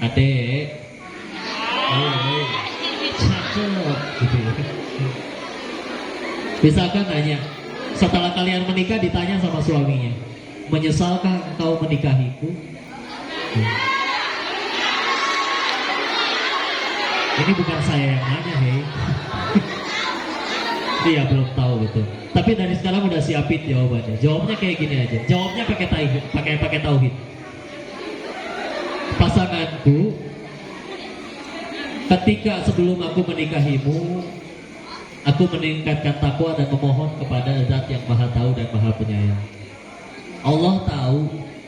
Adek, oh, cakep, gitu ya. Misalkan nanya, setelah kalian menikah ditanya sama suaminya, menyesalkah engkau menikahiku? Ini bukan saya yang nanya, hei. Iya, belum tahu betul. Tapi dari sekarang udah siapin jawabannya. Jawabnya kayak gini aja. Jawabnya pakai tauhid, pakai tauhid. Pasanganku, ketika sebelum aku menikahimu, aku meningkatkan takwa dan memohon kepada Zat yang Maha Tahu dan Maha Penyayang. Allah tahu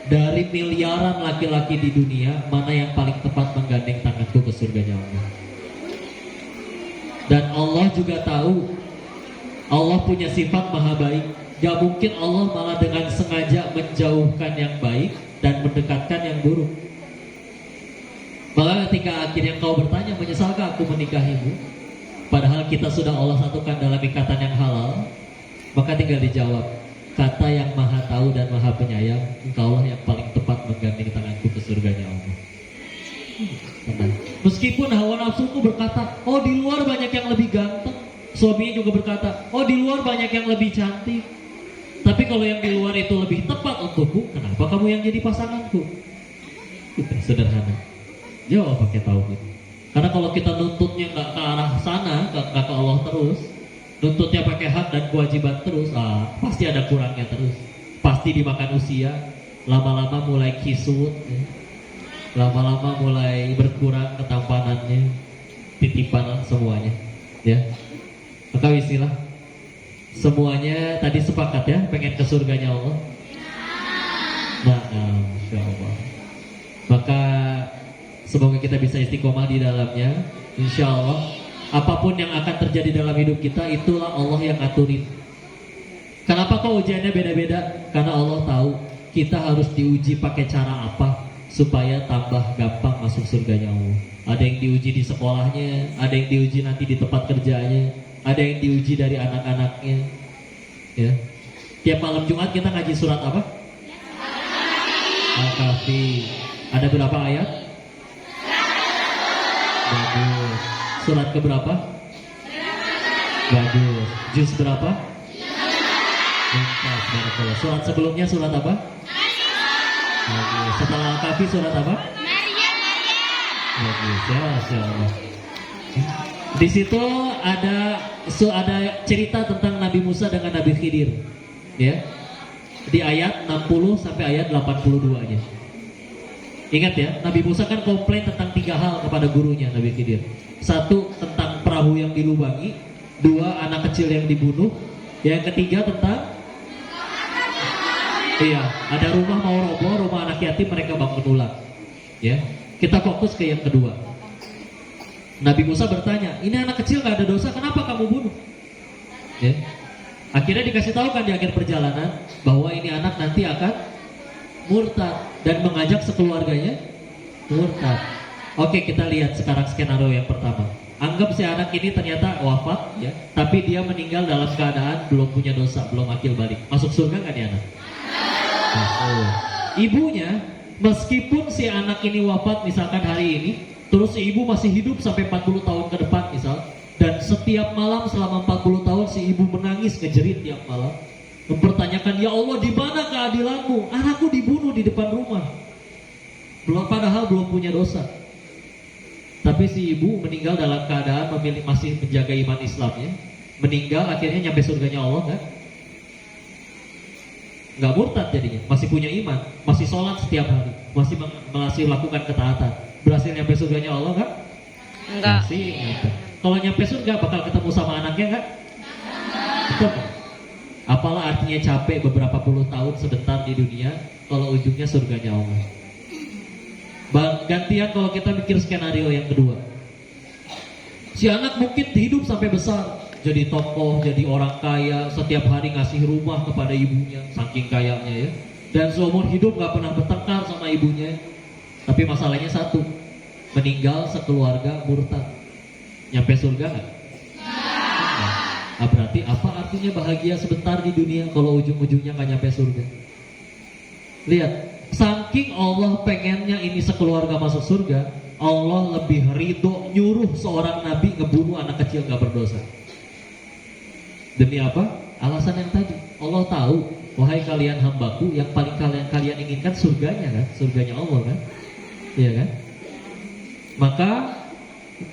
dari miliaran laki-laki di dunia mana yang paling tepat menggandeng tanganku ke surganya Allah. Dan Allah juga tahu, Allah punya sifat maha baik. Gak mungkin Allah malah dengan sengaja menjauhkan yang baik dan mendekatkan yang buruk. Maka ketika akhirnya kau bertanya, menyesalkah aku menikahimu? Padahal kita sudah Allah satukan dalam ikatan yang halal, maka tinggal dijawab, kata yang maha tahu dan maha penyayang, engkaulah yang paling tepat menggandeng tanganku ke surganya Allah. Meskipun hawa nafsuku berkata, oh di luar banyak yang lebih ganteng, suaminya juga berkata, oh di luar banyak yang lebih cantik, tapi kalau yang di luar itu lebih tepat untukku, kenapa kamu yang jadi pasanganku? Sederhana. Jawab pakai tauhid. Karena kalau kita nuntutnya nggak ke arah sana, nggak ke Allah terus, nuntutnya pakai hak dan kewajiban terus, pasti ada kurangnya terus. Pasti dimakan usia, lama-lama mulai kisut, ya. Lama-lama mulai berkurang ketampanannya, titipan semuanya, ya. Maka istilah semuanya tadi sepakat ya, pengen ke surganya Allah. Nah, Masya Allah. Maka semoga kita bisa istiqomah di dalamnya, insya Allah. Apapun yang akan terjadi dalam hidup kita, itulah Allah yang ngaturin. Kenapa kok ujiannya beda-beda? Karena Allah tahu kita harus diuji pakai cara apa supaya tambah gampang masuk surganya Allah. Ada yang diuji di sekolahnya, ada yang diuji nanti di tempat kerjanya, ada yang diuji dari anak-anaknya. Ya. Tiap malam Jumat kita ngaji surat apa? Al-Kahfi. Ada berapa ayat? Bagus. Surat keberapa? Bagus. Juz berapa? 14. Surat sebelumnya surat apa? Bagus. Setelah Al-Kahfi surat apa? Bagus ya, Masya Allah. Di situ ada cerita tentang Nabi Musa dengan Nabi Khidir, ya. Di ayat 60 sampai ayat 82-nya. Ingat ya, Nabi Musa kan komplain tentang 3 hal kepada gurunya Nabi Khidir. 1, tentang perahu yang dilubangi. 2, anak kecil yang dibunuh. Yang ketiga tentang ada rumah mau roboh, rumah anak yatim mereka bangun ulang. Ya, kita fokus ke yang kedua. Nabi Musa bertanya, ini anak kecil gak ada dosa, kenapa kamu bunuh? Ya. Akhirnya dikasih tahu kan di akhir perjalanan bahwa ini anak nanti akan murtad dan mengajak sekeluarganya murtad. Oke, kita lihat sekarang skenario yang pertama. Anggap si anak ini ternyata wafat, ya, tapi dia meninggal dalam keadaan belum punya dosa, belum akil balik. Masuk surga nggak nih anak? Masuk. Ibunya, meskipun si anak ini wafat misalkan hari ini, terus si ibu masih hidup sampai 40 tahun ke depan misal, dan setiap malam selama 40 tahun si ibu menangis ngejerit tiap malam, mempertanyakan, ya Allah di mana keadilanmu? Anakku dibunuh di depan rumah, padahal belum punya dosa. Tapi si ibu meninggal dalam keadaan masih menjaga iman Islamnya, meninggal akhirnya nyampe surganya Allah kan? Nggak murtad jadinya, masih punya iman, masih sholat setiap hari, masih melakukan ketaatan. Berhasil nyampe surganya Allah kan? Enggak. Kalau nyampe surga bakal ketemu sama anaknya kan? Betul. Apalah artinya capek beberapa puluh tahun sebentar di dunia kalau ujungnya surganya Allah. Gantian kalau kita mikir skenario yang kedua. Si anak mungkin hidup sampai besar, jadi tokoh, jadi orang kaya, setiap hari ngasih rumah kepada ibunya, saking kayanya ya. Dan seumur hidup gak pernah bertengkar sama ibunya. Tapi masalahnya satu, meninggal sekeluarga murtad. Nyampe surga gak? Nah, berarti apa artinya bahagia sebentar di dunia kalau ujung-ujungnya gak nyampe surga? Lihat, saking Allah pengennya ini sekeluarga masuk surga, Allah lebih ridho nyuruh seorang nabi ngebunuh anak kecil gak berdosa. Demi apa? Alasan yang tadi. Allah tahu, wahai kalian hambaku, yang paling kalian inginkan surganya kan, surganya Allah kan, iya kan? Maka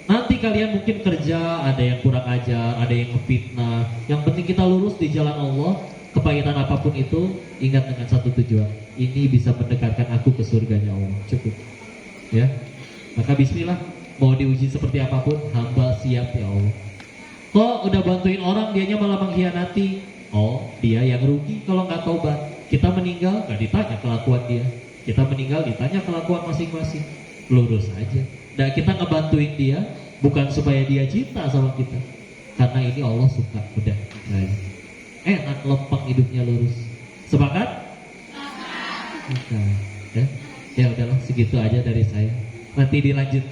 nanti kalian mungkin kerja, ada yang kurang ajar, ada yang ngefitnah. Yang penting kita lurus di jalan Allah. Kepahitan apapun itu, ingat dengan satu tujuan. Ini bisa mendekatkan aku ke surganya Allah. Cukup. Ya. Maka bismillah, mau diuji seperti apapun, hamba siap ya Allah. Kok udah bantuin orang, dianya malah mengkhianati. Oh, dia yang rugi kalau nggak taubat. Kita meninggal, nggak ditanya kelakuan dia. Kita meninggal, ditanya kelakuan masing-masing. Lurus aja. Dan kita ngebantuin dia, bukan supaya dia cinta sama kita. Karena ini Allah suka. Udah. Nah, enak lempeng hidupnya lurus. Sepakat? Sepakat. Ya udahlah, segitu aja dari saya. Nanti dilanjutkan.